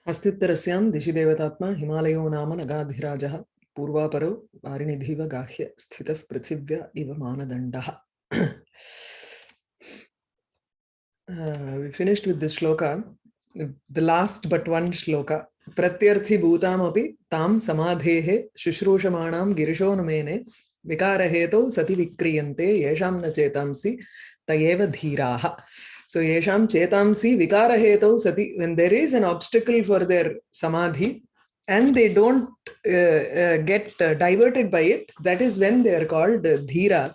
हस्त्युत्तरस्यां दिशि देवतात्मा हिमालयो नाम नगाधिराजः पूर्वापरो वारिनिधिव गाह्य स्थितः पृथिव्या इव मानदण्डः. We finished with this shloka, the last but one shloka. Pratyarthi bhutamapi tam samadhehe shushrushamaanam girishonomene vikarahetau sati vikriyante yesham na chetamsi tayeva dhiraha. So yesham chetamsi vikarahetau sati, when there is an obstacle for their samadhi and they don't get diverted by it, that is when they are called dhira.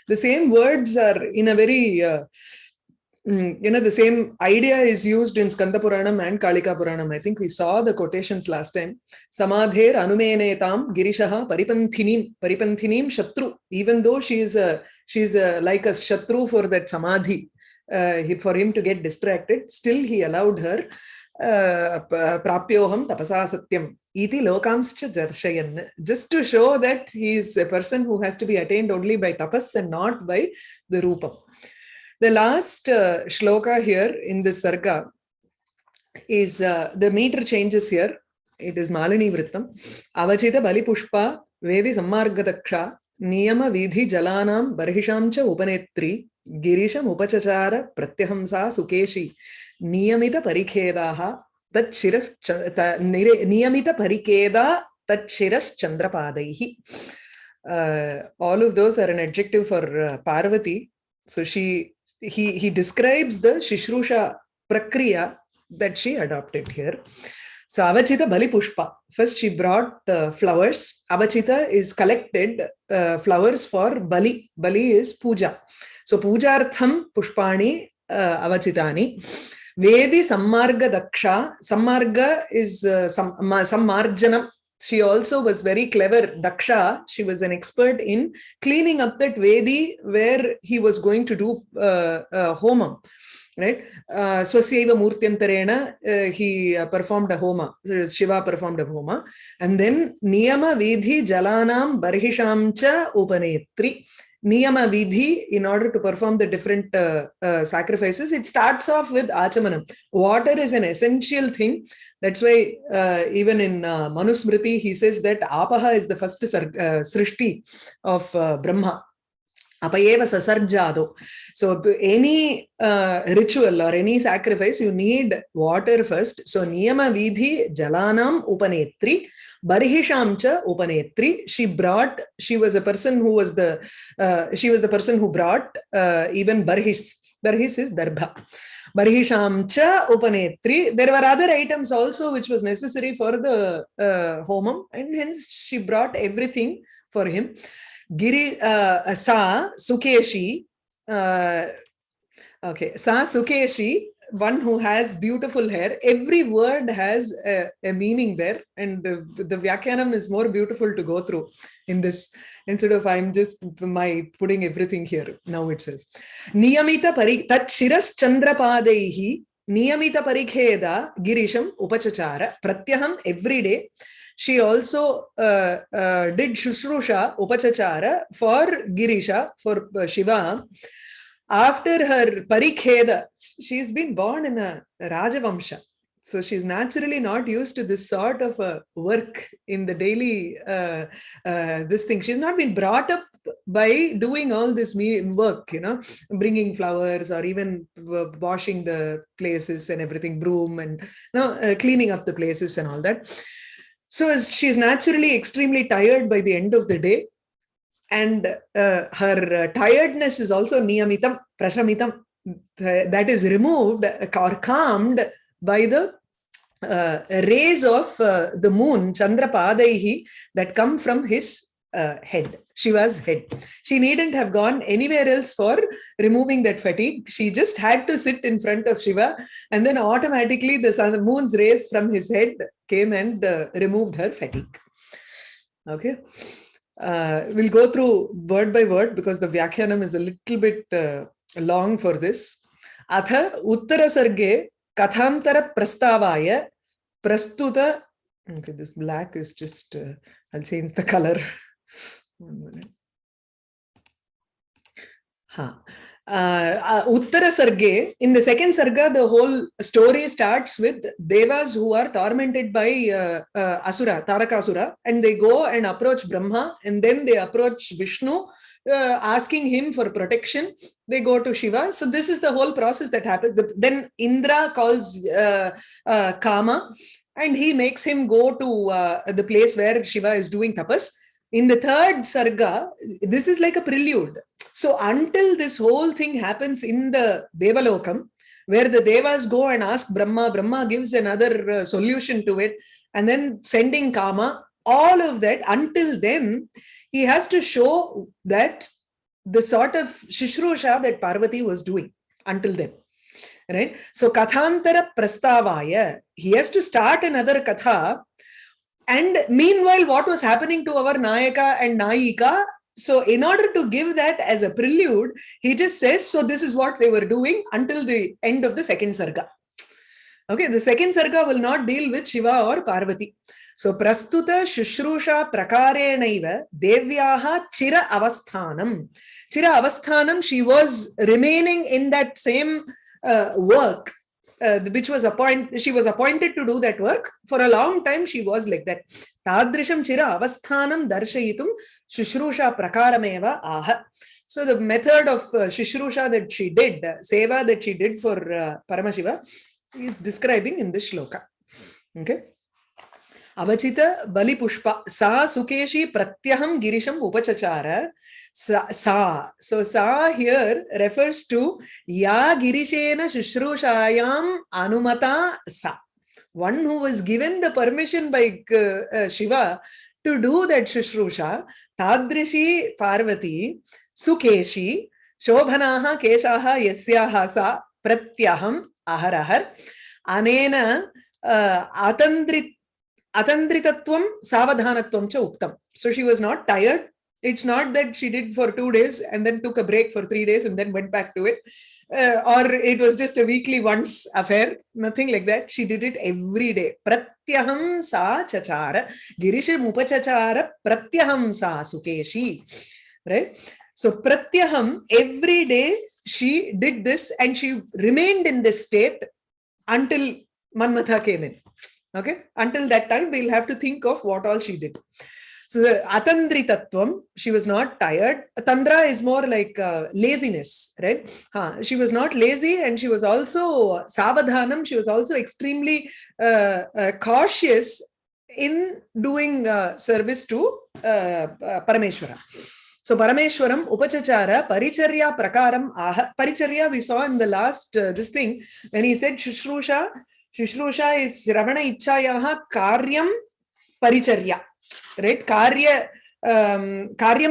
The same words are in a very the same idea is used in Skanda Puranam and Kalika Puranam. I think we saw the quotations last time. Samadher anumenetam girishaha paripanthinim shatru. Even though she's like a shatru for that samadhi, for him to get distracted, still he allowed her. Prapyoham tapasa satyam iti lokamscha darshayan, just to show that he is a person who has to be attained only by tapas and not by the rupa. The last shloka here in this Sarga is the meter changes here. It is Malini Vrittam. Avachita Bali Pushpa Vedi Sammargadaksha Niyama Vidhi Jalanam Barhishamcha Upanetri Girisham Upachachara Pratyahamsa Sukeshi Niyamita Parikhedaha Tatshiraf Niyamita Parikeda Tatshiras Chandrapadaihi. All of those are an adjective for Parvati. So he describes the Shishrusha Prakriya that she adopted here. So Avachita Bali Pushpa. First she brought flowers. Avachita is collected flowers for Bali. Bali is puja. So pujartham pushpani avachitani. Vedi sammarga daksha. Sammarga is sammarjanam. She also was very clever. Daksha, she was an expert in cleaning up that Vedi where he was going to do homam. Right? Swasyaiva murtyantarena, he performed a homa. Shiva performed a homa. And then Niyama Vidhi Jalanam Barhishamcha Upanetri. Niyama Vidhi, in order to perform the different sacrifices, it starts off with Achamanam. Water is an essential thing. That's why even in Manusmriti, he says that Apaha is the first srishti of Brahma. Apayeva sasarjado. So any ritual or any sacrifice, you need water first. So Niyama Vidhi Jalanam Upanetri. Barhishamcha Upanetri. She was a person who was she was the person who brought even Barhis. Barhis is Darbha. Barhishamcha Upanetri. There were other items also which was necessary for the homam, and hence she brought everything for him. Giri Sa Sukeshi. Okay, Sa Sukeshi, one who has beautiful hair. Every word has a meaning there, and the Vyakyanam is more beautiful to go through in this, instead of I'm just putting everything here now itself. Niyamita Tat Shiras Chandrapadaihi Niyamita Parikheda Girisham Upachachara Pratyaham every day. She also did Shushrusha Upachachara for Girisha, for Shiva. After her Parikheda, she's been born in a Rajavamsha. So she's naturally not used to this sort of work in the daily, this thing. She's not been brought up by doing all this work, bringing flowers or even washing the places and everything, broom and cleaning up the places and all that. So she's naturally extremely tired by the end of the day. And her tiredness is also niyamitam, prashamitam, that is removed or calmed by the rays of the moon, Chandrapadaihi, that come from his head, Shiva's head. She needn't have gone anywhere else for removing that fatigue. She just had to sit in front of Shiva, and then automatically the moon's rays from his head came and removed her fatigue. Okay. We'll go through word by word because the Vyakyanam is a little bit long for this. Atha Uttara Sarge Kathantara Prastavaya Prastuta. Okay, this black is just, I'll change the color. 1 minute. Uttara Sarge, in the second Sarga, the whole story starts with devas who are tormented by Asura, Tarakasura, and they go and approach Brahma, and then they approach Vishnu, asking him for protection. They go to Shiva. So this is the whole process that happens. Then Indra calls Kama, and he makes him go to the place where Shiva is doing tapas. In the third Sarga, this is like a prelude. So until this whole thing happens in the Devalokam, where the Devas go and ask Brahma, Brahma gives another solution to it, and then sending Kama, all of that, until then, he has to show that the sort of Shishrusha that Parvati was doing until then. Right? So Kathantara Prastavaya, he has to start another Katha. And meanwhile, what was happening to our Nayaka and Nayika? So in order to give that as a prelude, he just says, so this is what they were doing until the end of the second Sarga. Okay, the second Sarga will not deal with Shiva or Parvati. So Prastuta Shushrusha Prakarenaiva Devyaha Chira Avasthanam. Chira Avasthanam, she was remaining in that same work. Which was she was appointed to do that work for a long time. She was like that. Tadrisham chira avasthanam darshayitum shushrusha prakarameva aha. So the method of shishrusha that she did, seva that she did for Paramashiva, is describing in this shloka. Okay. Avachita bali pushpa sa sukeshi pratyaham girisham upachachara. Sa. So sa here refers to ya girishena shushrusayam anumata sa. One who was given the permission by Shiva to do that shushrusha. Tadrishi Parvati sukeshi shobhanaha keshaha yasyaha sa pratyaham aharahar anena atandritatvam savadhanatvam cha uktam. So she was not tired. It's not that she did for 2 days and then took a break for 3 days and then went back to it. Or it was just a weekly once affair. Nothing like that. She did it every day. Pratyaham sa chachara. Girisham upachachara pratyaham sa sukeshi. Right? So pratyaham, every day she did this and she remained in this state until Manmatha came in. Okay? Until that time, we'll have to think of what all she did. So atandritatvam, she was not tired. Tandra is more like laziness, right? She was not lazy, and she was also savadhanam. She was also extremely cautious in doing service to Parameshwara. So Parameshwaram upachachara paricharya prakaram aha. Paricharya we saw in the last this thing when he said Shushrusha. Shushrusha is Shravana Ichchayaha Kāvyam Paricharya. Right? Karyam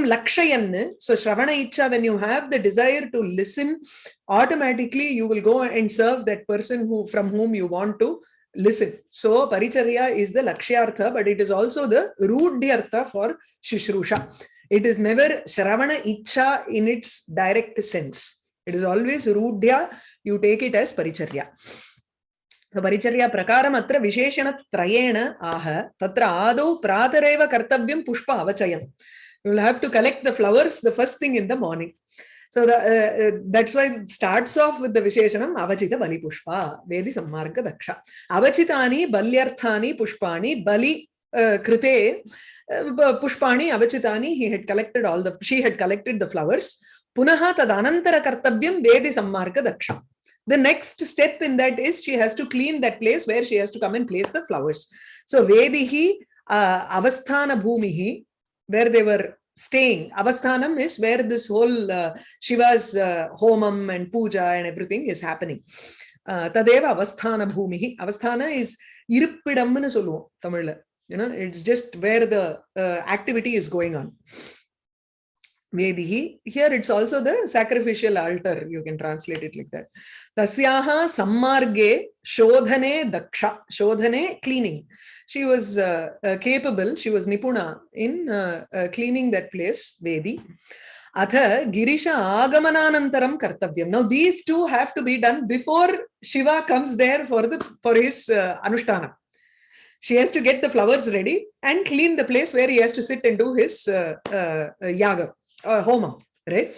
Lakshayan. So Shravana Ichcha, when you have the desire to listen, automatically you will go and serve that person from whom you want to listen. So Paricharya is the Lakshyartha, but it is also the Rudhyartha for Shushrusha. It is never Shravana Ichcha in its direct sense. It is always Rudhya. You take it as Paricharya. So Paricharya prakaram atra visheshana trayena aha tatra adu pratareva kartavyam pushpa avachayam. You will have to collect the flowers the first thing in the morning. So that's why it starts off with the visheshanam avachita bali pushpa vedi sammarga daksha. Avachitani balyarthani pushpani bali krite pushpani avachitani. She had collected the flowers. Punaha tad anantara kartavyam vedi sammarga daksha. The next step in that is she has to clean that place where she has to come and place the flowers. So Vedihi Avasthana Bhumihi, where they were staying. Avasthanam is where this whole Shiva's homam and puja and everything is happening. Tadeva Avasthana Bhumihi. Avasthana is Irippidamnu solluvom Tamil. It's just where the activity is going on. Vedihi. Here it's also the sacrificial altar. You can translate it like that. Tasyaha sammarge shodhane daksha. Shodhane, cleaning. She was capable, she was nipuna in cleaning that place, Vedi. Atha girisha agamananantaram kartavyam. Now these two have to be done before Shiva comes there for his anushtana. She has to get the flowers ready and clean the place where he has to sit and do his yaga or homam, right?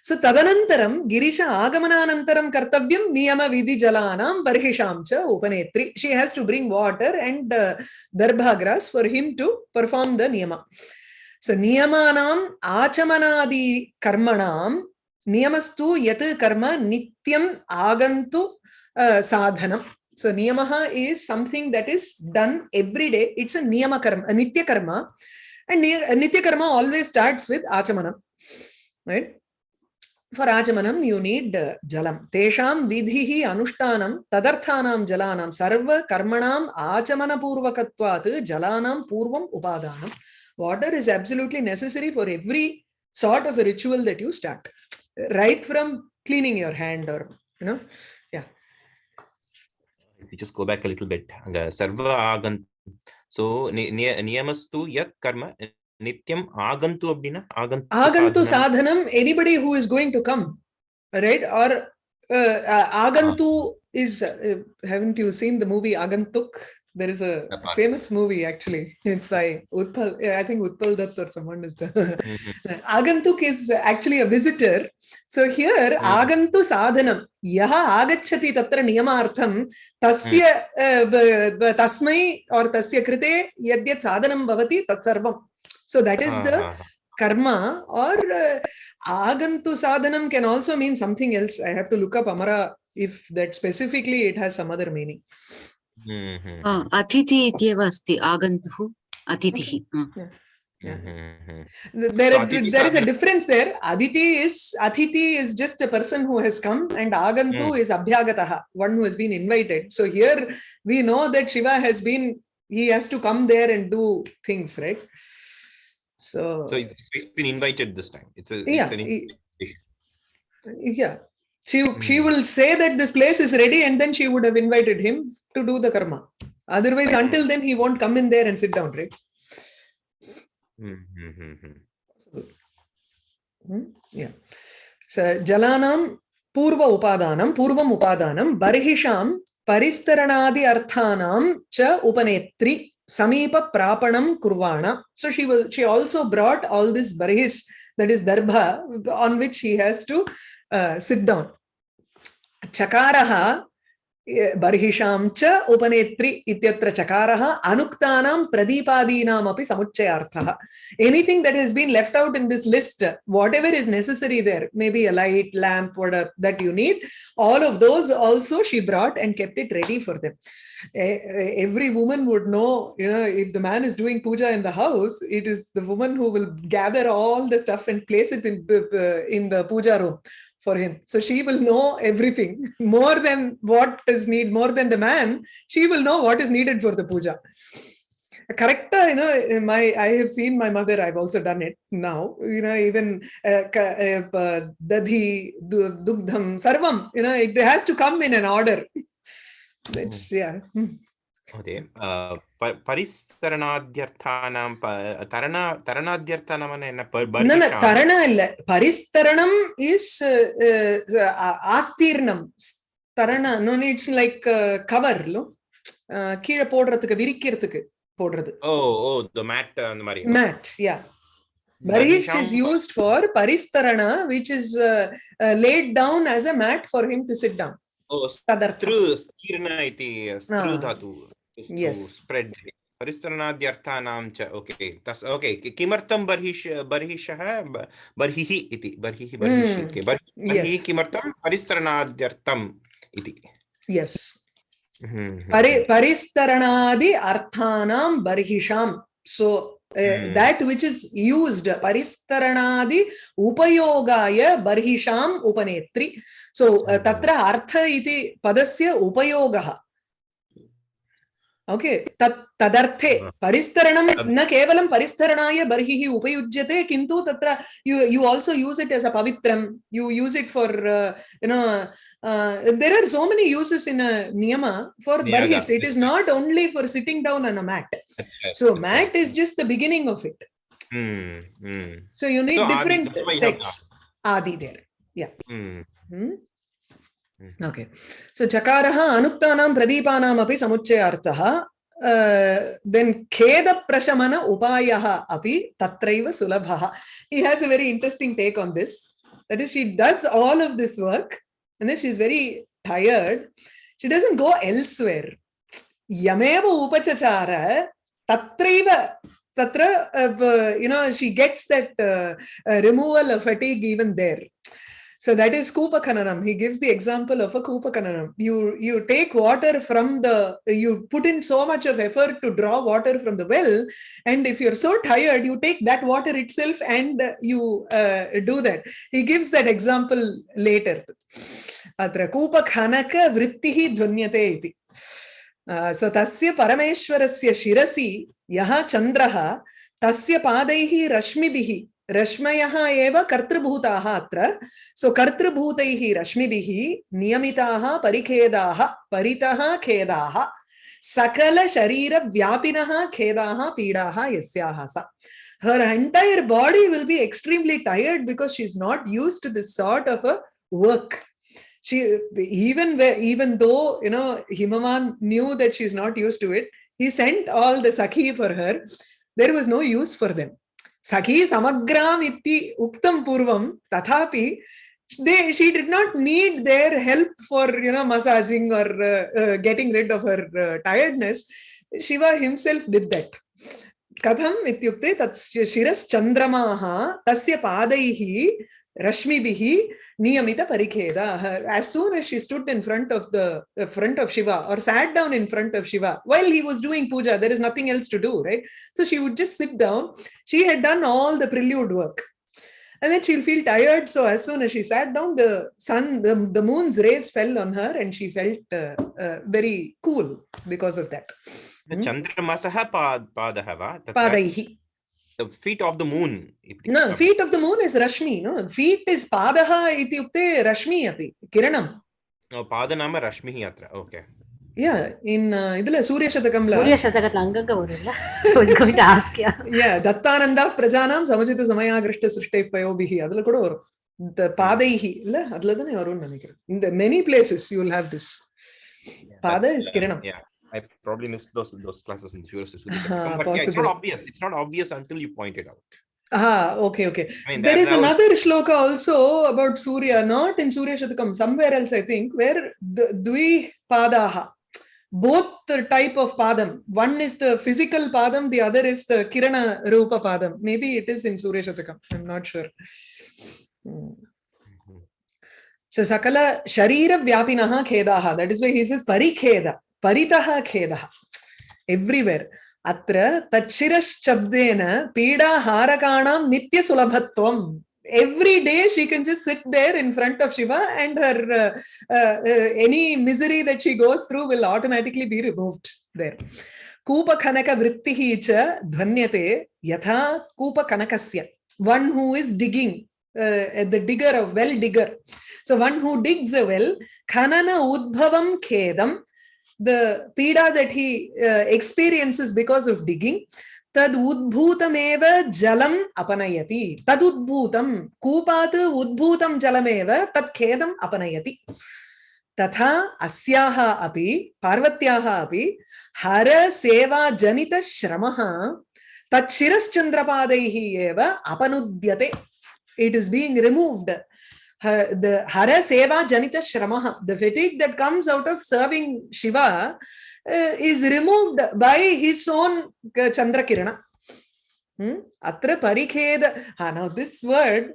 So tadanantaram girisha agamananantaram kartavyam niyama vidhi jalanam barhisham cha upanetri. She has to bring water and darbha grass for him to perform the niyama. So niyamanam achamanadi karmanam niyamastu yat karma nityam agantu sadhanam. So niyamaha is something that is done every day. It's a niyama karma, a nitya karma, and nitya karma always starts with achamanam, right? For achamanam you need jalam. Tesham vidhihi anushtanam tadarthanam jalanam sarva karmanam achamana purvakatvat jalanam purvam upadanam. Water is absolutely necessary for every sort of a ritual that you start, right from cleaning your hand or yeah. We just go back a little bit. Sarva agant. So niyamastu yat karma nityam agantu abdina agantu sadhanam. Anybody who is going to come, right? Or agantu is haven't you seen the movie Agantuk? There is a famous movie actually. It's by Utpal. I think Utpal Dutt or someone is the Agantuk is actually a visitor. So here agantu sadhanam yaha agacchati tatra niyamartham tasya tasmai or tasya krite yadyat sadhanam bhavati tat sarvam. So that is the karma. Or agantu sadhanam can also mean something else. I have to look up Amara if that specifically it has some other meaning. Atiti ityeva asti agantuhu atitihi. There is a difference there. Atiti is just a person who has come, and agantu is abhyagataha, one who has been invited. So here we know that Shiva has been, he has to come there and do things, right? So it's been invited this time. It's an invitation. Yeah. She will say that this place is ready, and then she would have invited him to do the karma. Otherwise, until then, he won't come in there and sit down, right? Yeah. So, jalanam purva upadanam, purvam upadanam, barhisham paristaranadi arthanam cha upanetri samipa prapanam kurvana. So she also brought all this barhis, that is darbha, on which he has to sit down. Chakaraha barhisham cha upanetri ityatra chakaraha anuktanam pradipadinam api samuchayarthaha. Anything that has been left out in this list, whatever is necessary there, maybe a light, lamp, whatever that you need, all of those also she brought and kept it ready for them. Every woman would know, if the man is doing puja in the house, it is the woman who will gather all the stuff and place it in the puja room for him. So she will know everything more than what is needed, more than the man. She will know what is needed for the puja. Correct, I have seen my mother. I've also done it now. Even dadhi, dugdham, sarvam. It has to come in an order. That's Okay. Paristaranadhyarthanam taranadhyarthanam enna no tarana illa. Paristaranam is astirnam. Tarana, no, it's like cover, no? Kீழ போடுறதுக்கு விரிக்கிறதுக்கு போடுறது. Oh, the mat and the mari. Mat, yeah. Barhis is used for paristarana, which is laid down as a mat for him to sit down. Oh, stirna iti stru dhatu. Yes. Spread. Paristaranadhyarthanam cha. Okay. Okay. Kimartam barhishah barhihi iti. Barhihi. Okay. Barhihi kimartam paristaranadhyartam iti. Yes. Paristaranadi arthanam barhisham. So that which is used, paristaranadi upayogaya barhisham upanetri. So tatra artha iti padasya upayogaha. Okay, tadarthe paristaranam na kevalam paristaranaya barhihi upayujyate, kintu tatra you also use it as a pavitram. You use it for there are so many uses in a niyama for barhis. It is not only for sitting down on a mat. So mat is just the beginning of it. So you need different sets. Adi there. Yeah. Okay. So chakaraha anuktanam pradipanam api samuchayarthaha. Then kheda prashamana upayaha api tatraiva sulabhaha. He has a very interesting take on this. That is, she does all of this work and then she's very tired. She doesn't go elsewhere. Yameva upachachara tatraiva tatra, she gets that removal of fatigue even there. So that is Kūpa Khananam. He gives the example of a Kūpa Khananam. You take water from you put in so much of effort to draw water from the well, and if you're so tired, you take that water itself and you do that. He gives that example later. Atra Kūpa Khanaka Vrittihi Dhvanyate iti. So tasya Parameshwarasya Shirasi Yaha Chandraha Tasya Padaihi Rashmibihi Rashmayaha eva kartrabhutaha atra. So kartrabhutaihi rashmibihi niyamitaha parikhedaha paritaha khedaha sakala sharira vyapinaha khedaha pidaha yasyaha sa. Her entire body will be extremely tired because she's not used to this sort of a work. She even though Himavan knew that she's not used to it, he sent all the Sakhi for her. There was no use for them. Sakhi samagram iti uktam purvam tathapi she did not need their help for massaging or getting rid of her tiredness. Shiva himself did that. Katham ityukte tat shiras chandramaha tasya padaihi rashmibihi niyamita parikheda. As soon as she stood in front of Shiva or sat down in front of Shiva while he was doing puja, there is nothing else to do, right? So she would just sit down. She had done all the prelude work. And then she'll feel tired. So as soon as she sat down, the moon's rays fell on her and she felt very cool because of that. Chandramasaha padahava. Padaihi. The feet of the moon. No, feet of the moon is Rashmi. No, feet is Padaha ityukte Rashmi api. Kiranam. No, Padanama Rashmi atra. Okay. Yeah, in idla Surya Shatakam la. Surya Shatakatla anganga varilla. I was going to ask you. Yeah, Dattananda prajanam samajita samaya grishta srishte payobihi. Adla kuda varum. The Padaihi illa adla thane varum nenikiren. In the many places you will have this. Pada is Kiranam. Yeah. I probably missed those classes in the Surya Shatakam. It's not obvious. It's not obvious until you point it out. Okay. I mean, there is another shloka also about Surya, not in Surya Shatakam, somewhere else I think, where the Dvi Padaha, both the type of Padam. One is the physical Padam, the other is the Kirana Rupa Padam. Maybe it is in Surya Shatakam. I'm not sure. So Sakala Sharira Vyapinaha Khedaha. That is why he says Parikheda. Paritaha khedaha. Everywhere. Atra tachiras chabdena pida harakanam nitya sulabhatvam. Every day she can just sit there in front of Shiva and her any misery that she goes through will automatically be removed there. Kūpa Khanaka Vrittihi cha dhvanyate yatha Kūpa Khanakasya. One who is digging, the digger, a well digger. So one who digs a well, Khanana udbhavam khedam. The pida that he experiences because of digging, tad udbhutameva jalam apanayati. Tad udbhutam, kūpat udbhutam jalameva tad khedam apanayati. Tatha asyaha api, parvatyaha api, hara seva janita shramaha, tad shiras chandrapadaihi eva apanudyate. It is being removed. The hara seva janita shramaha, the fatigue that comes out of serving Shiva is removed by his own Chandra Kirana. Atra parikheda. Now this word,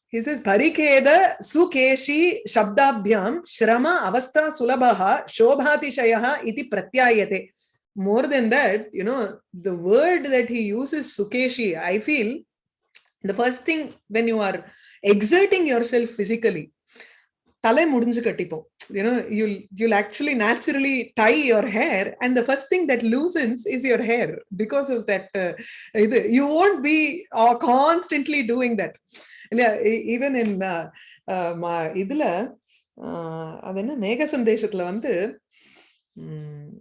he says parikheda sukeshi shabdabhyam shrama avastha sulabhaha shobhati shayaha iti pratyayate. More than that, the word that he uses sukeshi, I feel the first thing when you are exerting yourself physically, you'll actually naturally tie your hair, and the first thing that loosens is your hair because of that. You won't be constantly doing that. Even in idla adena Mega Sandeshatla vandu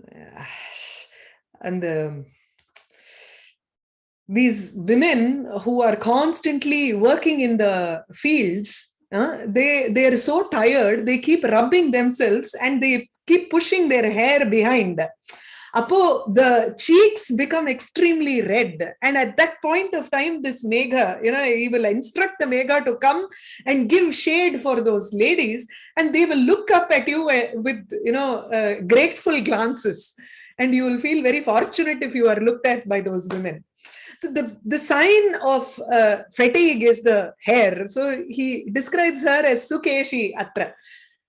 and these women who are constantly working in the fields, they are so tired, they keep rubbing themselves and they keep pushing their hair behind. Apo, the cheeks become extremely red. And at that point of time, this Megha, he will instruct the Megha to come and give shade for those ladies. And they will look up at you with, grateful glances. And you will feel very fortunate if you are looked at by those women. So the sign of fatigue is the hair. So he describes her as Sukeshi Atra.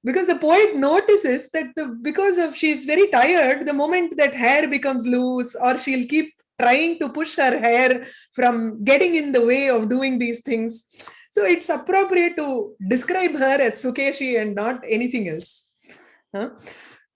Because the poet notices that because she's very tired, the moment that hair becomes loose, or she'll keep trying to push her hair from getting in the way of doing these things. So it's appropriate to describe her as Sukeshi and not anything else. But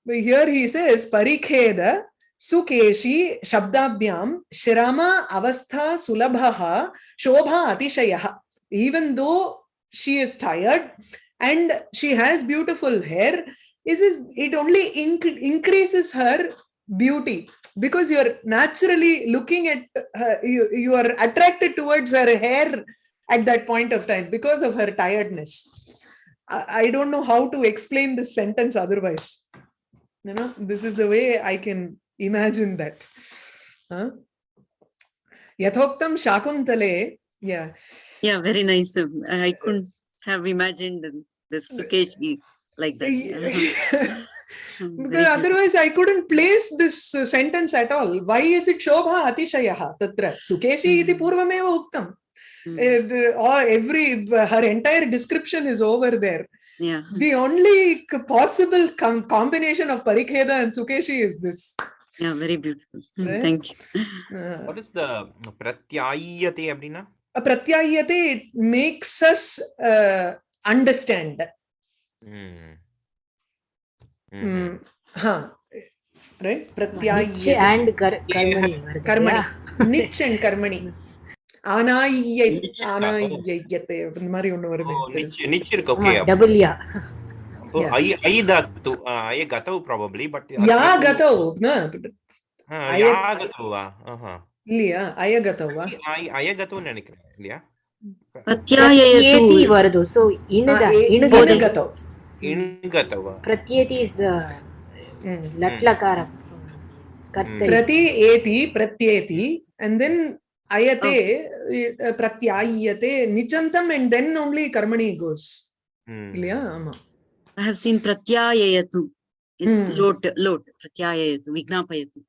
here he says, Parikheda Sukeshi Shabdabhyam Shrama Avastha Sulabhaha Shobha Atishayaha. Even though she is tired and she has beautiful hair, it only increases her beauty, because you're naturally looking at her, you are attracted towards her hair at that point of time because of her tiredness. I don't know how to explain this sentence otherwise. This is the way I can imagine that. Yathoktam Shakuntale. Yeah, very nice. I couldn't have imagined this Sukeshi like that. Because otherwise I couldn't place this sentence at all. Why is it Shobha Atishayaha Tatra? Sukeshi iti purvameva uktam. Her entire description is over there. Yeah. The only possible combination of Parikheda and Sukeshi is this. Yeah, very beautiful. Right? Thank you. What is the pratyayate abdina? Pratyayate, it makes us understand. Right? Pratyayate and karmani. Karmani. Nich and karmani. Anayyate. Niche okay. Double ya. Ayadatu. Ayagatu probably, but Yagatu. No. Yagatu. Liya, Ayagatava. Ayagatu nenikkren. Liya. Pratyayati varadu. So Inugatav. Ingatava. Pratyeti is the latlakaram. Pratyeti, and then ayate, pratyayate, nichantam, and then only karmani goes. I have seen pratyayayatu. It's lot. Pratyayayatu. Vignapayatu.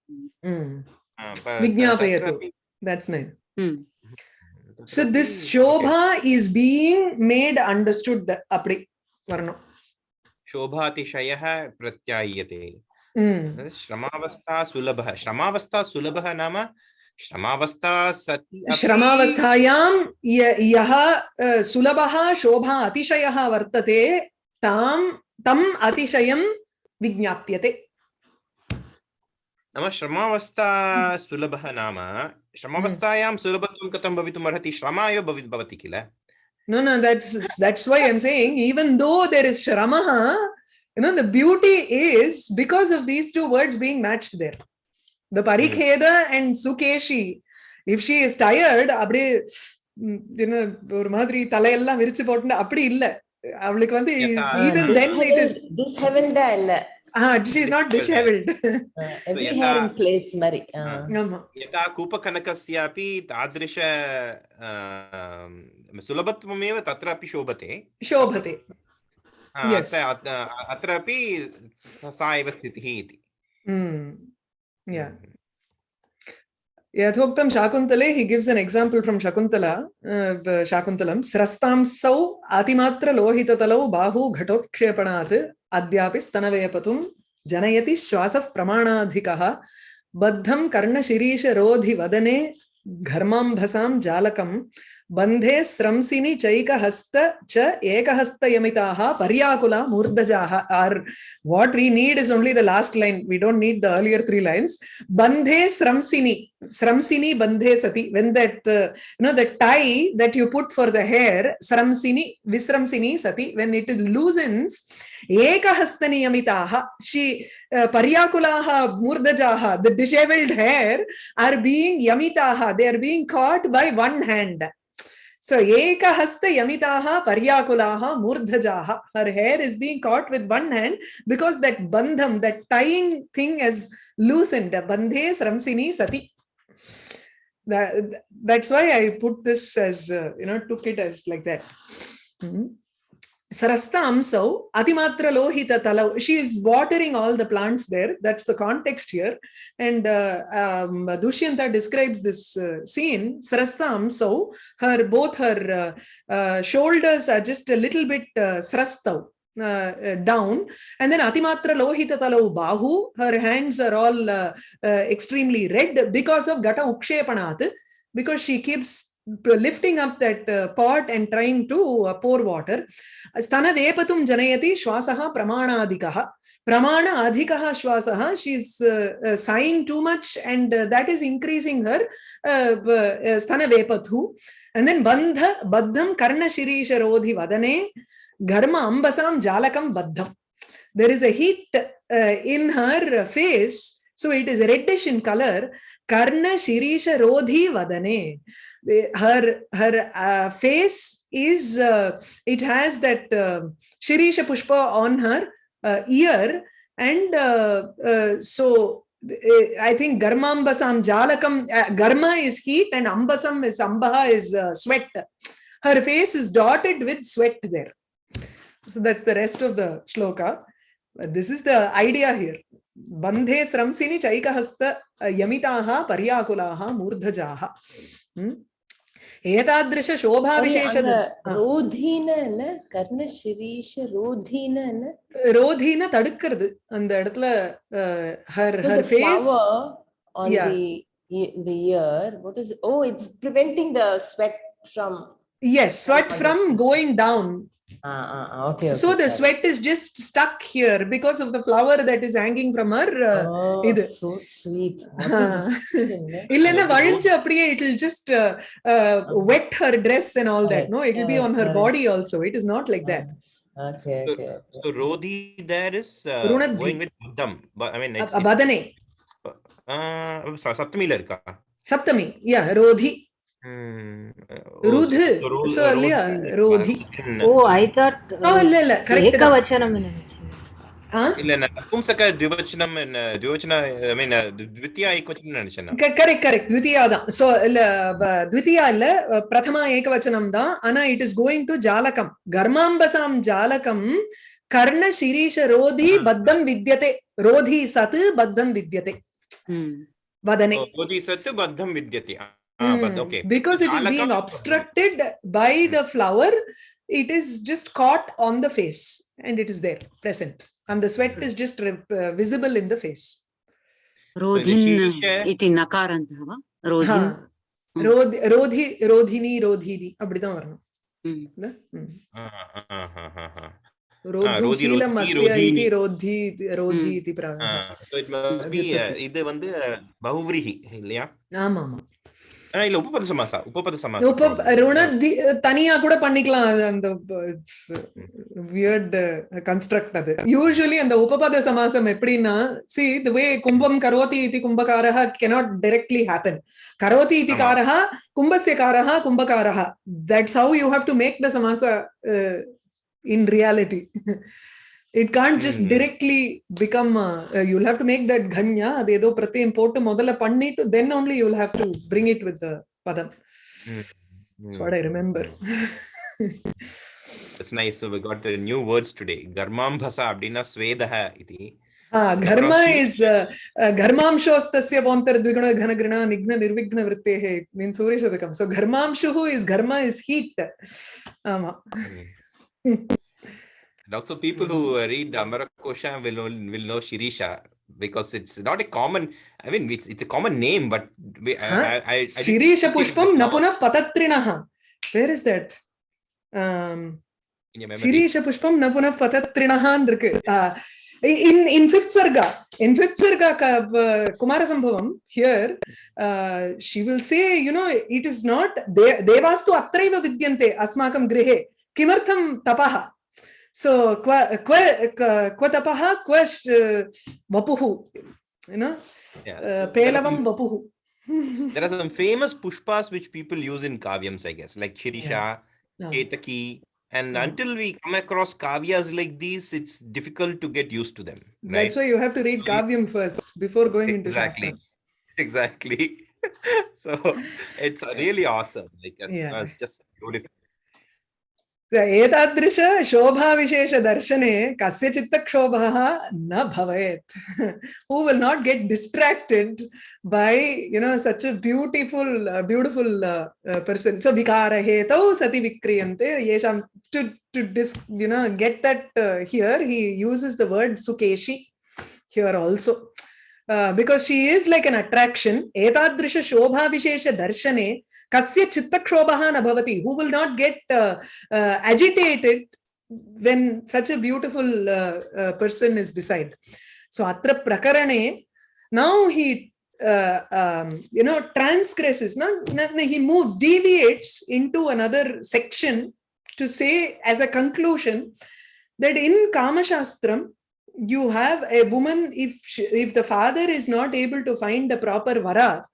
Vignapayatu. That's nice. So this Shobha is being made understood. Apdi varno. Shobhati Shayaha Pratyayate. Shramavastha Sulabha. Shramavastha Sulabha nama Shramavastha Sati. Shramavasthayam yaha Sulabaha Shobha Atishayaha vartate tam Atishayam Vignapyate. Nama Shramavastha Sulabha nama Shramavasthayam Sulabhatum Katam Bhavitum Arhati Shramayo Bhavati Kila. No, that's why I'm saying, even though there is Shramaha, the beauty is because of these two words being matched there. The Parikheda and Sukeshi, if she is tired, abde, or madri talayella virichu potna apdi illa. Even then it is disheveled illa. She is not disheveled. Every hair in place, Mari. Yata Kupa Kanakasyapi Tadrisha Sulabatmameva Tatrapi Shobhate. Shobhate. Yes. Atrapi Saiva Sthitihi. Yeah. Yathoktam Shakuntale, he gives an example from Shakuntalam. Srastam sau atimatra lohitatalau bahu ghatokshepanaat adyapi stanavepatum janayati shwasaf pramanadhikaha baddham karna shirisha rodhi vadane gharmam bhasam jalakam bandhe sramsini chaika hasta cha eka hasta yamitaha paryakula murdajaha. What we need is only the last line. We don't need the earlier three lines. Bandhe sramsini bandhe sati. When that the tie that you put for the hair, sramsini visramsini sati, when it loosens, eka hastani yamitaha, she paryakulaha murdajaha, the disheveled hair are being yamitaha, they are being caught by one hand. So ekahasta yamitaha paryakulaha murdhajaha. Her hair is being caught with one hand because that bandham, that tying thing has loosened. Bandhe sramsini sati. That's why I put this as took it as like that. Sarasta amsau atimatra lohita talau. She is watering all the plants there. That's the context here. And Dushyanta describes this scene. Sarasta amsau, both her shoulders are just a little bit srastau. Down, and then atimatra lohita talau bahu, her hands are all extremely red because of gata ukshepanat, because she keeps lifting up that pot and trying to pour water. Sthana vepatum janayati shwasaha pramanadikaha. Pramana adhikaha shwasaha. She's sighing too much, and that is increasing her sthana vepathu. And then baddham karna shirisha rodhi vadane Garma ambasam jalakam baddham. There is a heat in her face, so it is reddish in color. Karna shirisha rodhi vadane. Her face is it has that shirisha pushpa on her ear, and so I think garma ambasam jalakam. Garma is heat and ambasam is ambaha is sweat. Her face is dotted with sweat there. So that's the rest of the shloka. This is the idea here. Bandhe sramsini chaikahasta yamitaha paryakulaha murdhajaha. Etadrisha shobha vishesha rodhina na karna shirisha rodhina na rodhina tadukkaradu and இடத்துல her face on the ear. What is it? Oh, it's preventing the sweat from sweat from going down. Okay. So the sweat is just stuck here because of the flower that is hanging from her. So sweet. Illana valinchu apdiye it will just wet her dress and all that. No, it will be on her body also. It is not like that. Okay. So rodhi there is going with baddham. I mean it's badane. Saptami la irka. Saptami, yeah, rodhi. Rudh. So rodhi. Oh, I thought illa correct. ekavachanam nenachchen. illa napumsaka dvivachanam dvivachana I mean dvitiya ekavachanam nenachena. Correct dvitiya da. So dvitiya illa prathama ekavachanam da, ana it is going to jalakam. Garmambasam jalakam karna shirisha rodhi baddham vidyate. Rodhi sat baddham vidyate. Vadane. Rodhi sat baddham vidyate. But okay. Because it is being obstructed by the flower, it is just caught on the face and it is there present, and the sweat is just visible in the face. Rodhin iti nakarantava. Rodhin. Rodhini அப்படிதான் வரணும். Rodhushīlam asya iti rodhi iti pravana. So it must be இது வந்து பஹுவ்ரீஹி இல்லையா? ஆமா இல்ல உபபத சமாசா தனியா கூட பண்ணிக்கலாம். அந்த weird construct அது. Usually அந்த உபபத சமாசம் எப்படின்னா, see the way kumbam karoti iti kumbakaraha cannot directly happen. Karoti iti karaha kumbasya karaha kumbakaraha. That's how you have to make the samasa in reality. It can't just directly become you'll have to make that ghanya adedo pratyam potu modala pannittu, then only you'll have to bring it with the padam. That's what I remember. That's nice. So we got new words today. Garmambhasa abdina svedaha iti. Gharma is gharmamshostasya vontar dviguna ghanagrana nigna nirvigna vrittehe in Surya Shadakam. So gharmamshuhu is gharma is heat. Ama. And also people who read Amara Kosha will know Shirisha, because it's not a common, I mean it's a common name, but I Shirisha pushpam napunah patatrinaha. Where is that? Shirisha pushpam napunah patatrinaha irukku. In fifth sarga Kumarasambhavam here she will say, it is not devastu atraiva vidyante asmakam grihe kimartham tapaha. So kwa tapaha kwa vapuhu, pelavam vapuhu. There are some famous pushpas which people use in kavyams, I guess, like Shirisha, Ketaki. And until we come across kavyas like these, it's difficult to get used to them. Right? That's why you have to read Kāvyam first before going into Shastra. Exactly. So it's really awesome. Like it's just beautiful. एतादृश शोभाविशेषदर्शने कस्य चित्तक्षोभः न भवेत्. Who will not get distracted by such a beautiful person. So vikarahetau sati vikriyante yesham. To get that here he uses the word sukeshi here also. Because she is like an attraction. Etadrisha shobha vishesha darshane kasya chittakshobaha na bhavati. Who will not get agitated when such a beautiful person is beside. So atra prakarane, now he transgresses. He moves, deviates into another section to say as a conclusion that in Kama Shastram, you have a woman, if the father is not able to find a proper vara,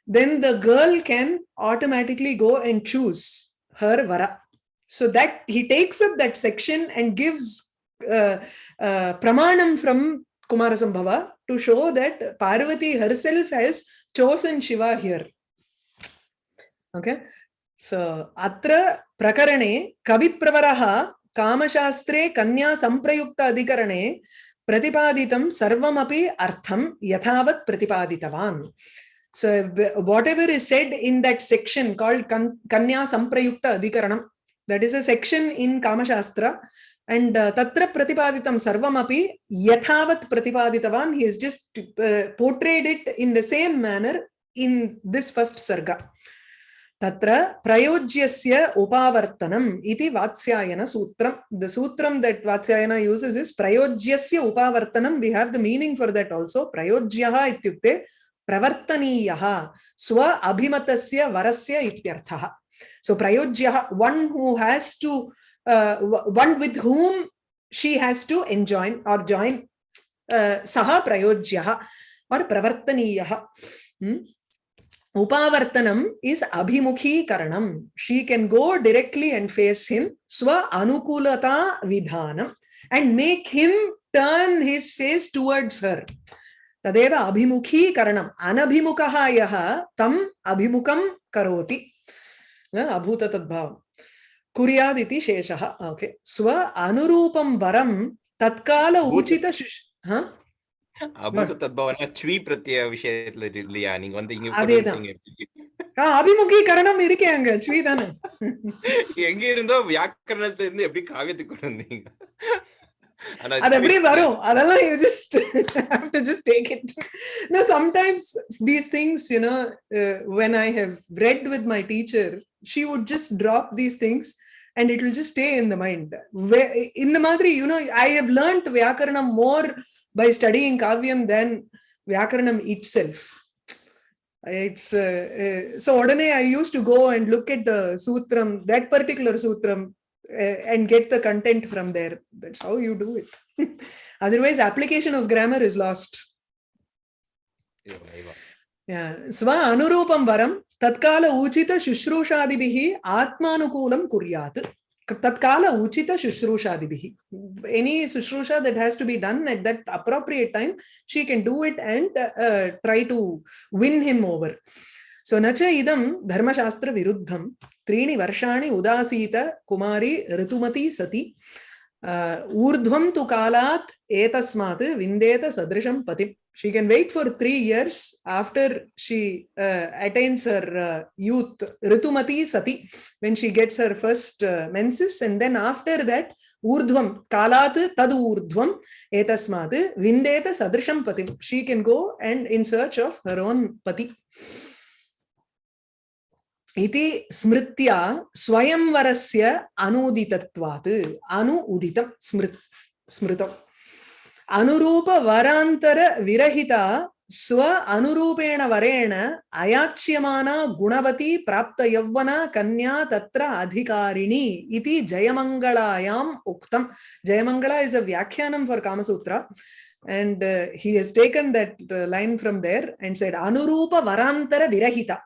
then the girl can automatically go and choose her vara. So that he takes up that section and gives pramanam from Kumarasambhava to show that Parvati herself has chosen Shiva here. Okay. So atra prakarane kavipravaraha Kamashastre Kanya Samprayukta Adhikarane Pratipaditam Sarvamapi Artham Yathavat Pratipaditavan. So whatever is said in that section called Kanya Samprayukta Adhikaranam, that is a section in Kamashastra, and Tatra Pratipaditam Sarvamapi Yathavat Pratipaditavan, he has just portrayed it in the same manner in this first Sarga. Tatra prayojyasya upavartanam iti Vatsyayana sutram. The sutram that Vatsyayana uses is prayojyasya upavartanam. We have the meaning for that also. Prayojyaha ityukte pravartaniyaha swa abhimatasya varasya ityarthaha. So prayojyaha, one who has to, one with whom she has to enjoin or join, saha prayojyaha or pravartaniyaha. Upavartanam is abhimukhi karanam. She can go directly and face him, swa anukulata vidhanam, and make him turn his face towards her. Tadeva abhimukhi karanam. Anabhimukaha yaha tam abhimukam karoti. Abhuta tadbhavam. Kuryad iti sheshaha. Okay. Swa anurupam varam tatkala uchita shish. Abhuta tadbhavana chvi pratyaya விஷயத்துல இல்லையா நீங்க வந்து இங்க அபிமுகி கரணம் இருக்கே அங்க chvi தானே எங்க இருந்தோ வியாக்கரணத்துல இருந்து எப்படி காவியத்துக்கு கொண்டு வந்தீங்க அது எப்படி வரும் அதெல்லாம் you just have to just take it. Now sometimes these things when I have read with my teacher, she would just drop these things and it will just stay in the mind. In the madri, I have learnt Vyakaranam more by studying Kāvyam than Vyakaranam itself. It's so ordinarily I used to go and look at the sutram, that particular sutram, and get the content from there. That's how you do it. Otherwise, application of grammar is lost. Yeah. Sva anurupam varam tatkala uchita shushrushadibihi atmanukulam kuryat. Tatkala uchita shushrushadibihi. Any shushrushah that has to be done at that appropriate time, she can do it and try to win him over. So nacha idam dharma shastra viruddham trini varshani udasita kumari ritumati sati urdhvam tu kalat etasmat vindeta sadrisham patim. She can wait for 3 years after she attains her youth, ritumati sati, when she gets her first menses, and then after that urdhvam kalat tadu urdhvam etasmat vindeta sadrisham patim. She can go and in search of her own pati. Iti smritya swayamvarasya anuditatvat. Anuuditam smritam. Anurupa varantara virahita swa anurupena varena ayachyamana gunavati prapta yavvana kanya tatra adhikarini iti Jayamangalayam uktam. Jayamangala is a Vyakhyanam for Kama Sutra. And he has taken that line from there and said, Anurupa Varantara Virahita.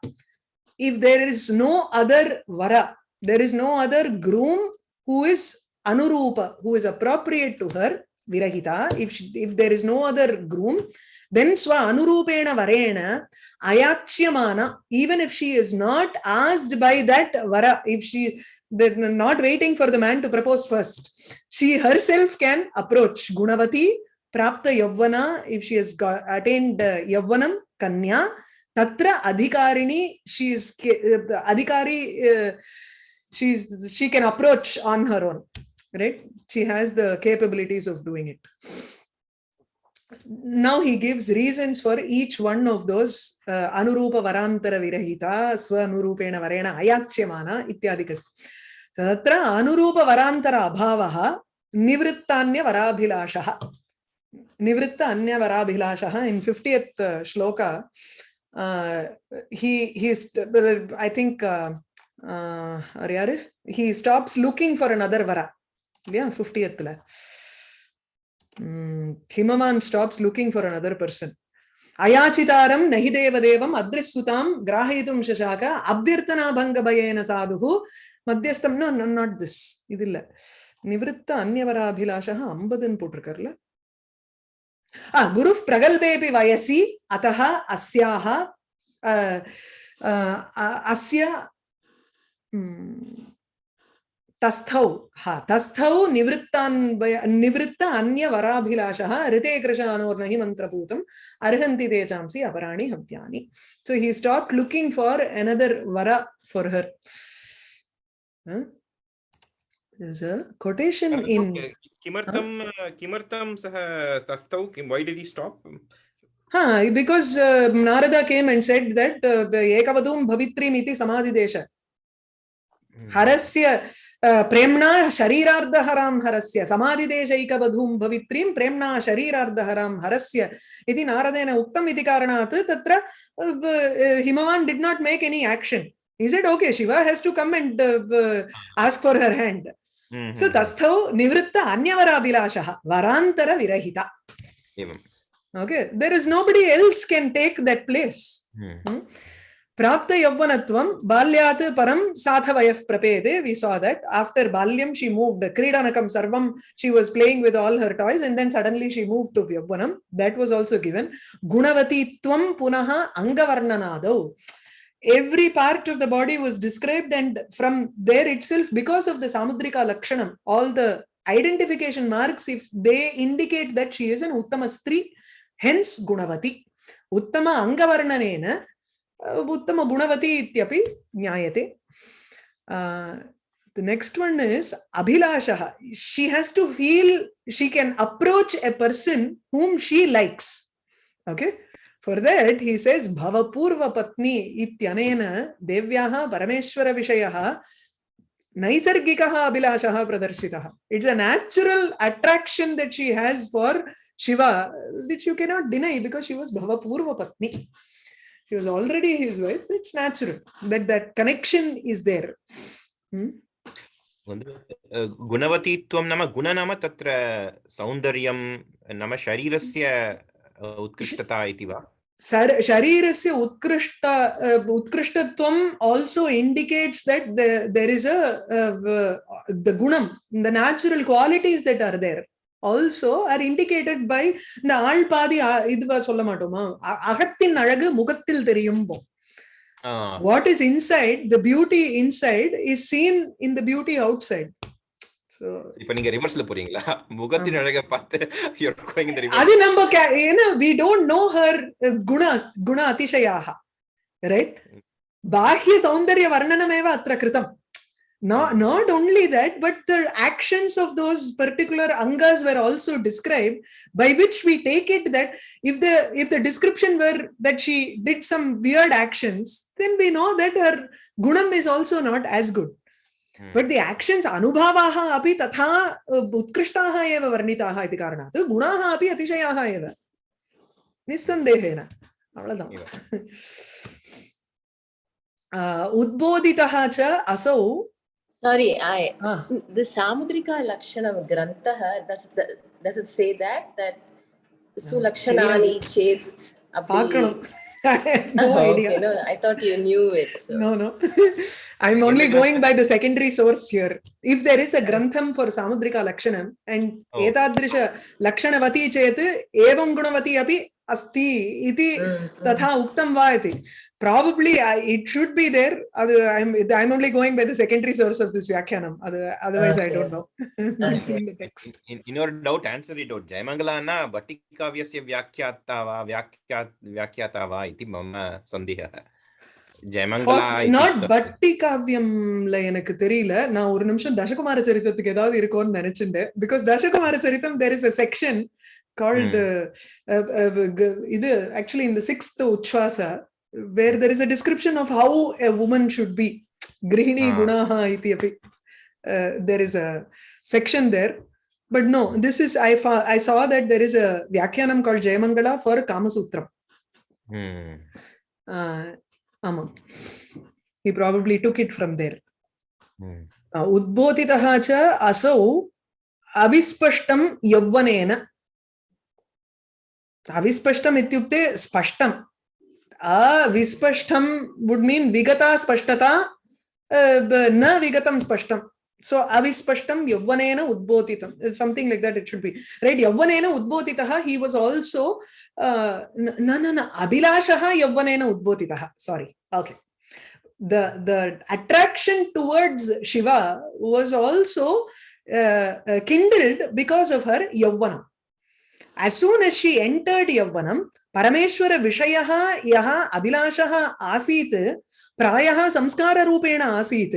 If there is no other Vara, there is no other groom who is Anurupa, who is appropriate to her, Virahita, if there is no other groom, then Swa Anurupena Varena, Ayachyamana, even if she is not asked by that Vara, if she, they're not waiting for the man to propose first, she herself can approach Gunavati, Prapta Yavvana, if she has attained Yavvanam, Kanya, Tatra Adhikarini, she is Adhikari, she can approach on her own, right? She has the capabilities of doing it. Now he gives reasons for each one of those Anurupa Varantara Virahita, Swa Anurupena Varena Ayachyamana, Ityadikas. Tatra Anurupa Varantara Abhavaha, Nivrittanya Varabhilashaha. Nivritta Anya Varabhilashaha, in 50th Sloka, he's, I think, he stops looking for another Vara. Yeah, 50th. Himavan stops looking for another person. Ayachitaram Nahideva Devam Adrisutam Grahitum Shashaka Abhyartana Bhanga Bayena Sadhu Madhyastam. No, not this. Idilla. Nivritta Anya Varabhilashaha Ambadan Putrakarla. Guru Pragalbepi Vayasi Ataha Asyaha Asya Tasthau Nivritta Anya Varabhilashaha Rite Krishanor Nahi Mantraputam Arhanti Te Chamsi Aparani Havyani. So he stopped looking for another Vara for her. There's a quotation in Kimartam saha tastau, why did he stop? Because Narada came and said that Ekavadum Bhavitrim iti Samadhi Desha. Harasya Premna Sharirardhaharam Harasya Samadhi Desha Ekavadum Bhavitrim Premna Sharirardhaharam Harasya iti Naradena Uktam iti Karanat Tatra Himavan did not make any action. He said, okay, Shiva has to come and ask for her hand. So Tasthau Nivritta Anyavara Bilashaha Varantara Virahita. Okay, there is nobody else can take that place. Prapta Yavvanatvam Balyat Param Sathavayaf Prapede. We saw that after Balyam she moved Kridanakam Sarvam, she was playing with all her toys, and then suddenly she moved to Yavvanam. That was also given. Gunavati Tvam Punaha Angavarnanado. Every part of the body was described, and from there itself, because of the Samudrika Lakshanam, all the identification marks, if they indicate that she is an Uttama Stri, hence Gunavati. Uttama Angavarnanena, Uttama Gunavati ityapi Nyayate. The next one is Abhilashaha. She has to feel she can approach a person whom she likes. Okay. For that, he says, Bhavapurva Patni Ityanena Devyaha Parameshwara Vishayaha Naisargikaha Abhilashaha Pradarshitaha. It's a natural attraction that she has for Shiva, which you cannot deny because she was Bhavapurva Patni. She was already his wife. It's natural that connection is there. Gunavati Tvam Nama Guna Nama Tatra Saundaryam Nama Sharirasya Utkrishtata iti va? Sharirasya Utkrishtatvam also indicates that there is the gunam, the natural qualities that are there, also are indicated by the Alpadi idva sollamatoma. Agattin Alagu Mugattil Theriyumbo. What is inside, the beauty inside is seen in the beauty outside. So, இப்ப நீங்க ரிவர்ஸ்ல போறீங்களா? முகத்தின் அழகை பார்த்து you're going in the reverse. அது நம்ம we don't know her guna atishayaha, right? Bahya saundarya varnanameva atra kritam. Not only that, but the actions of those particular angas were also described, by which we take it that if the description were that she did some weird actions, then we know that her gunam is also not as good. But the actions anubhavaha api tatha utkrishtaha eva varnitaha iti karanat gunaha api atishayaha eva nissandehena avladam. Udboditaha cha asau. Sorry, the Samudrika Lakshanam Grantaha, does it say that Sulakshanaani chet. Paakkanum. I have no idea. Okay, no, I thought you knew it. So. No. I'm only going by the secondary source here. If there is a grantham for Samudrika Lakshanam and etadrisha Lakshanavati chet evam gunavati api asti iti tatha uktam va iti. Probably it should be there. I'm only going by the secondary source of this Vyakhyanam. Otherwise, I don't know. Not seeing the text. In your doubt, answer it out. Jayamangala na Bhattikavyasya Vyakhyata va iti mama sandeha. Jayamangala not Bhatti Kāvyamல எனக்கு தெரியல. நான் ஒரு நிமிஷம் தசகுமார சரித்திரத்துக்கு ஏதாவது இருக்கும்னு நினைச்சிட்டேன். Because Dashakumara சரித்திரம் there is a section called இது actually in the 6th Uchvasa where there is a description of how a woman should be. Grihini gunaha iti api. There is a section there. But no, this is I saw that there is a Vyakhyanam called Jayamangala for Kamasutram. Ama. He probably took it from there. Udbodhitaha cha asau avispashtam yavvanena. Avispashtam ityukte spashtam. Vispashtam would mean vigata spashtata, na vigatam spashtam. So avispashtam yavvanena udbodhitam. Something like that it should be. Right? Yavvanena udbodhitaha. He was also abhilashaha yavvanena udbodhitaha. Sorry. Okay. The attraction towards Shiva was also kindled because of her yavvanam. As soon as she entered yavvanam, Parameshwara Vishayaha yaha abhilashaha asit prayaha samskara rupena asit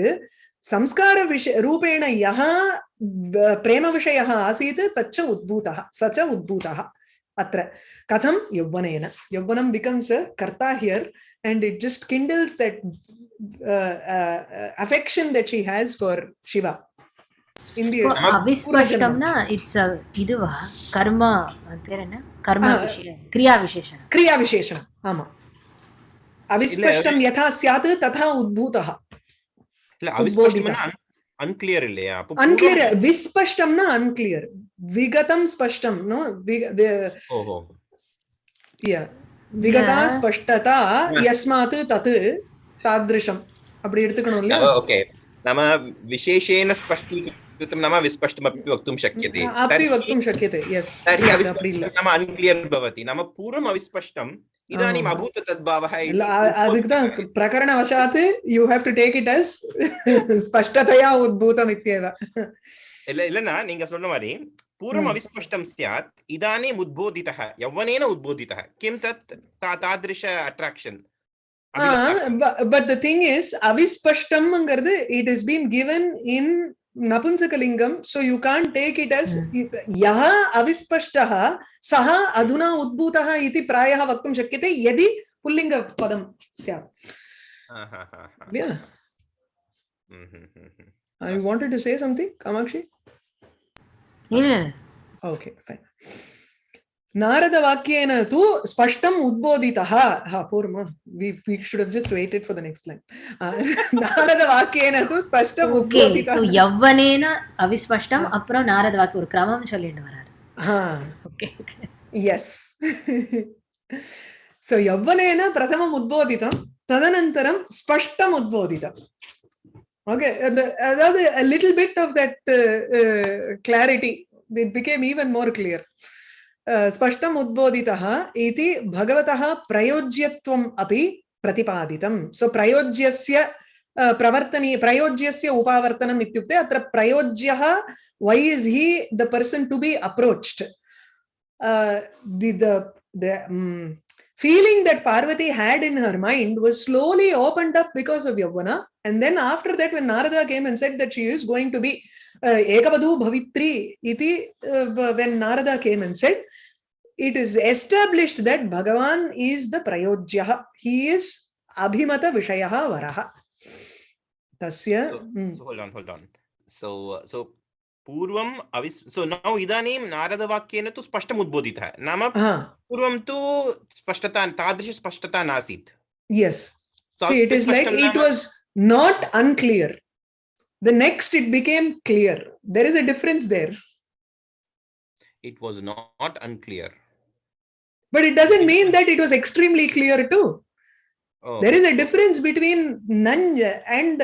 samskara rupena yaha prema vishayaha asit tacha udbhutaha sacha udbhutaha atra katham yavvanena. Yavvanam becomes a karta here and it just kindles that affection that she has for Shiva. ಅವಿಸ್ಪಷ್ಟಂನ it's ಇದುವಾ ಕರ್ಮ ಅಂತೇನ ಕರ್ಮ ವಿಷಯ ಕ್ರಿಯಾ ವಿಶೇಷಣ ಆಮಾ ಅವಿಸ್ಪಷ್ಟಂ ಯಥಾ ಸ್ಯಾತ್ ತಥಾ ಉದ್ಭೂತಃ ಇಲ್ಲ ಅವಿಸ್ಪಷ್ಟಮನ unclear இல்லையா unclear ವಿಸ್ಪಷ್ಟಂನ unclear ವಿಗತಂ ಸ್ಪಷ್ಟಂ ನೋ ಓಹೋ ವಿಗತಾ ಸ್ಪಷ್ಟತಾ ಯಸ್ಮಾತ್ ತತ್ ತಾದೃಶಂ அப்படி எடுத்துக்கணும் இல்ல ஓகே நாம விசேஷேன ஸ்பஷ்டீकृतं नाम विस्पष्टमपि वक्तुं शक्यते अपि वक्तुं शक्यते यस तर्हि अविस्पष्टं नाम अनक्लियर भवति नाम पूर्वम् अविस्पष्टं इदानीम् अभूत तद्भावः इति ಅದಕ್ಕೆ ಪ್ರಕರಣವಶಾತ್ you have to take it as ಸ್ಪಷ್ಟತೆಯ ಉದ್ಭೂತಂ ಇತ್ಯೇವ இல்லனா நீங்க சொன்ன மாதிரி पूर्वम् अविस्पष्टं स्यात् इदानीम् उद्बोधितः यौवनेन उद्बोधितः किं तत् तादृश attraction but the thing is avispashtam angardu it has been given in napunsakalingam so you can't take it as yaha avispashtaha saha adhuna udbhutaha iti prayah vaktum shakyate yadi pullinga padam syat yeah I wanted to say something Kamakshi yeah okay fine Narada Vakyena tu spashtam udbodhitaha. Poorma. We should have just waited for the next line. Narada Vakyena tu spashtam udbodhitaha. So yavvanena avispashtam appuram Narada Vakya ஒரு கிரமம் சொல்லிட்டு வராரு. Okay. Yes. So yavvanena prathamam udbodhitam tadanantaram spashtam udbodhitam. Okay. A little bit of that clarity. It became even more clear. स्पष्टम् उद्बोधितः इति भगवतः प्रयोज्यत्वम् अपि प्रतिपादितं सो प्रयोज्यस्य प्रयोज्यस्य उपावर्तनम् इत्युक्ते अत्र प्रयोज्यः why is he the person to be approached the feeling that Parvati had in her mind was slowly opened up because of Yavana and then after that when Narada came and said that she is going to be ekavadhu bhavitri iti when Narada came and said it is established that Bhagavan is the prayojyah he is abhimata vishayah varaha tasya so hold on so पूर्वम so now idanim narada vakyena tu spashtam udbodhitah nama पूर्वम tu spashtata tadrish spashtata nasit yes so see it is like it was not unclear the next it became clear there is a difference there it was not unclear But it doesn't mean that it was extremely clear too. Oh. There is a difference between Nanja and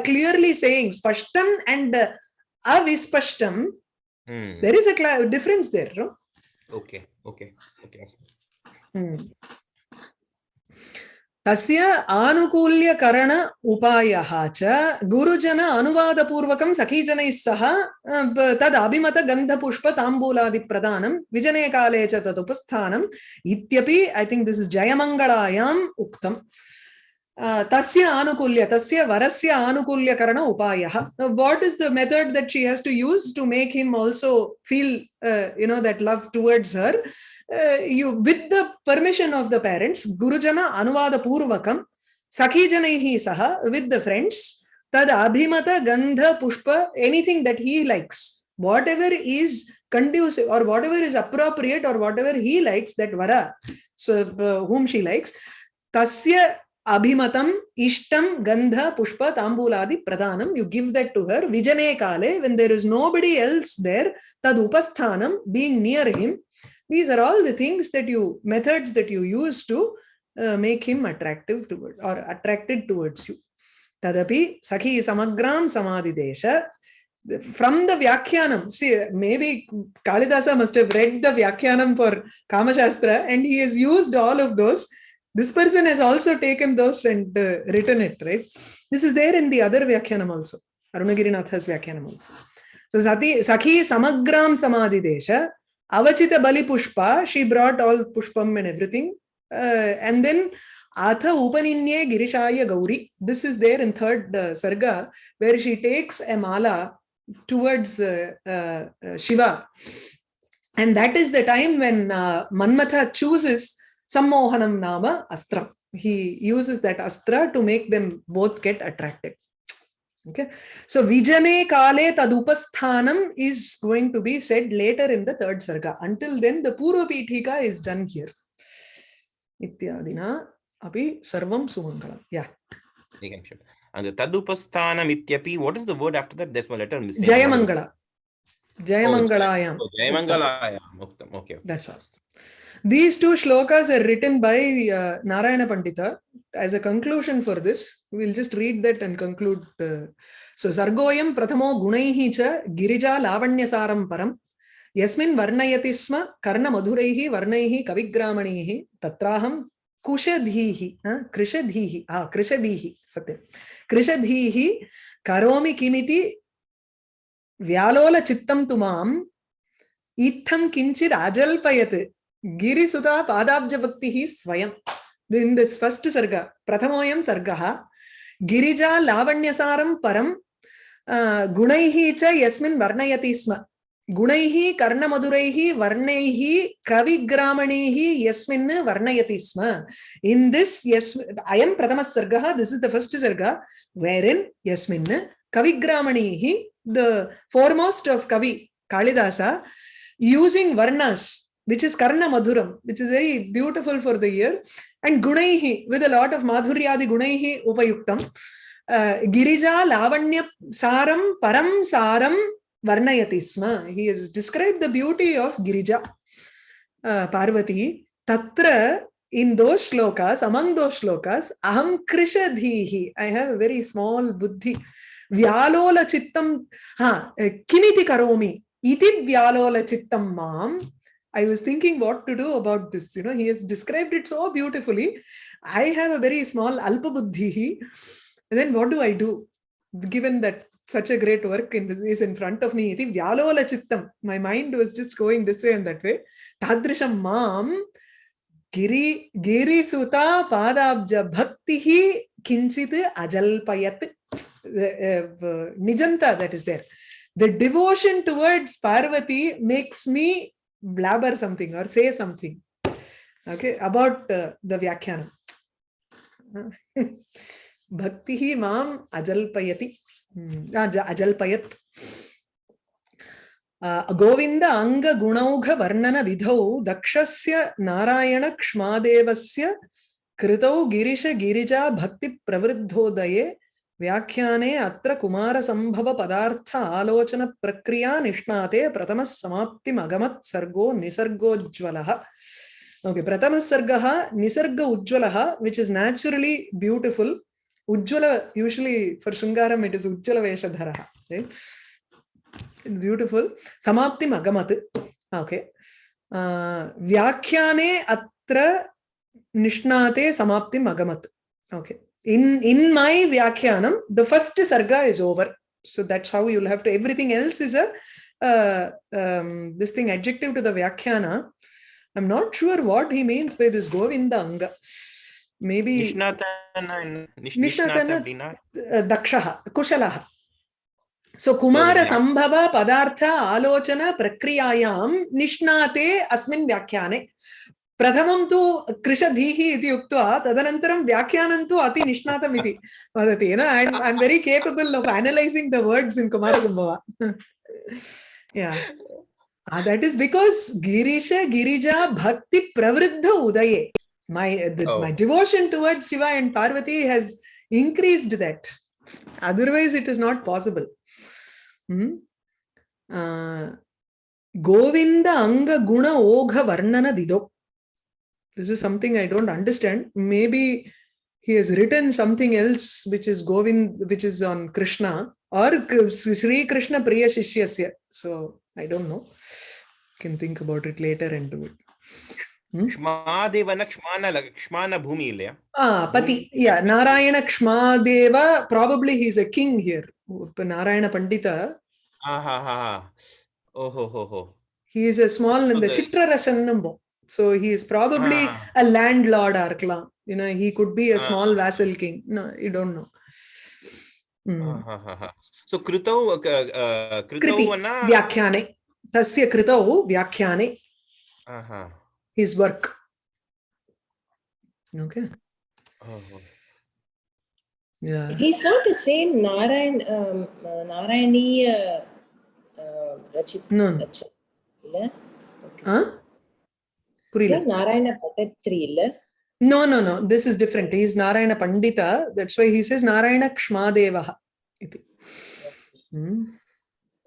clearly saying Spashtam and Avispashtam. There is a difference there, no? Okay. Tasya anukulya karana upayah cha gurujana anuvada purvakam sakhijanai saha tad abhimata gandha pushpa tambuladi pradhanam vijane kale cha tad upasthanam ityapi. I think this is Jayamangalayam uktam. Tasya anukulya, tasya varasya anukulya karana upayah. What is the method that she has to use to make him also feel that love towards her? With the permission of the parents, Gurujana Anuvada Purvakam, Sakhijanaihi Saha, with the friends, Tad Abhimata Gandha Pushpa, anything that he likes, whatever is conducive or whatever is appropriate or whatever he likes, that Vara, so whom she likes, Tasya Abhimatam Ishtam Gandha Pushpa Tambuladi Pradhanam, you give that to her, Vijane Kale, when there is nobody else there, Tad Upasthanam, being near him. These are all the things that methods that you use to make him attractive toward or attracted towards you. Tadapi Sakhi Samagram Samadhidesha. From the Vyakhyanam, see, maybe Kālidāsa must have read the Vyakhyanam for Kamashastra and he has used all of those. This person has also taken those and written it, right? This is there in the other Vyakhyanam also, Arunagirinatha's Vyakhyanam also. So Sakhi Samagram Samadhidesha. Avachita Bali Pushpa, she brought all Pushpam and everything. And then Atha Upaninye Girishaya Gauri. This is there in third Sarga, where she takes a mala towards Shiva. And that is the time when Manmatha chooses Sammohanam Nama Astra. He uses that Astra to make them both get attracted. Okay, so Vijane Kale Tadupasthanam is going to be said later in the third Sarga. Until then, the Purva Pithika is done here. Ityadina api sarvam sumangalam. Yeah. And the Tadupasthanam ityapi, what is the word after that? There's one letter missing. Jayamangala. Jayamangalayam. Oh, Jayamangalayam. Okay. That's all. These two shlokas are written by Narayana Pandita. As a conclusion for this, we'll just read that and conclude. So, Sargoyam Prathamo Gunaihi cha Girija Lavanyasaram Param Yasmin Varnayati Sma Karna Madhuraihi Varnaihi Kavigramanihi Tatraham Kushadhihi Krishadhihi Satya Krishadhihi Karomi Kimiti Vyalola Chittam Tumam Itham Kinchid Ajalpayat Giri Sutta Padabja Bhaktihi Swayam. In this first Sarga, Prathamoyam Sargaha, Girija Lavanyasaram Param, Gunaihi cha Yasmin Varnayati Sma. Gunaihi Karna Maduraihi Varnaihi Kavigramanihi Yasmin Varnayati Sma. In this, I am Prathama Sargaha, this is the first Sarga, wherein Yasmin Kavigramanihi, the foremost of Kavi, Kālidāsa, using Varnas, which is Karna Madhuram, which is very beautiful for the ear, and Gunaihi, with a lot of Madhuryadi Gunaihi Upayuktam, Girija Lavanya Saram Param Saram Varnayati Sma. He has described the beauty of Girija, Parvati. Tatra, in those shlokas, among those shlokas, Aham Krishadhihi, I have a very small buddhi. Vyalola Chittam, Kimiti Karomi, Iti Vyalola Chittam Mam. I was thinking what to do about this. He has described it so beautifully. I have a very small alpa buddhi. And then what do I do? Given that such a great work is in front of me. Iti Vyalola Chittam. My mind was just going this way and that way. Tadrisham Mam Giri Sutta Padabja Bhaktihi Kinchit Ajalpayat. Nijanta that is there. The devotion towards Parvati makes me blabber something or say something, okay, about the Vyakhyanam. Bhaktihi Mam Ajalpayati. Ajalpayat. Govinda Anga Gunaugha Varnana Vidhau Dakshasya Narayana Kshmadevasya Kritau Girisha Girija Bhakti Pravriddhodaye Vyakhyane Atra Kumarasambhava Padartha Alochana Prakriya Nishnate Prathamas Samapti Magamat Sargo Nisargo Jwalaha. Okay, Pratama Sargaha, Nisarga Ujjwalaha, which is naturally beautiful. Ujjwala, usually for Shringaram, it is Ujjwala Veshadharaha, right? Beautiful. Samapti Magamat. Okay. Vyakhyane Atra Nishnate Samapti Magamat. Okay. In my Vyakhyanam, the first Sarga is over. So that's how you'll have to, everything else is a this thing adjective to the Vyakhyana. I'm not sure what he means by this Govinda Anga. Maybe Nishnatana Dakshaha, Kushalaha. So Kumarasambhava Padartha Alochana Prakriyayam Nishnate Asmin Vyakhyane. Prathamam tu Krishadhihi iti uktva tadanantaram Vyakyanantu ati Nishnatam iti vadati. You know, I'm very capable of analyzing the words in Kumarasambhava. Yeah. That is because Girisha, Girija, Bhakti Pravriddha Udaye. My devotion towards Shiva and Parvati has increased that. Otherwise, it is not possible. Govinda Anga Guna Ogha Varnana Dido. This is something I don't understand. Maybe he has written something else which is which is on Krishna or Sri Krishna Priya Shishyasya. So I don't know. Can think about it later and do it. Kshmadeva Kshmana Bhumi ilya. Pati. Yeah, Narayana Kshmadeva. Probably he's a king here. Narayana Pandita. He is a small in the Chitra Rasannambo. So he is probably a landlord Arkla. You know, he could be a small vassal king. No, you don't know. So Kritau Kriti Vyakhyane. Tasya Kritau Vyakhyane. His work. Okay. Yeah. He's not the same Narayani Rachit. No. Okay. Narayana Patatri. No. This is different. He is Narayana Pandita. That's why he says Narayana Kshmadevaha.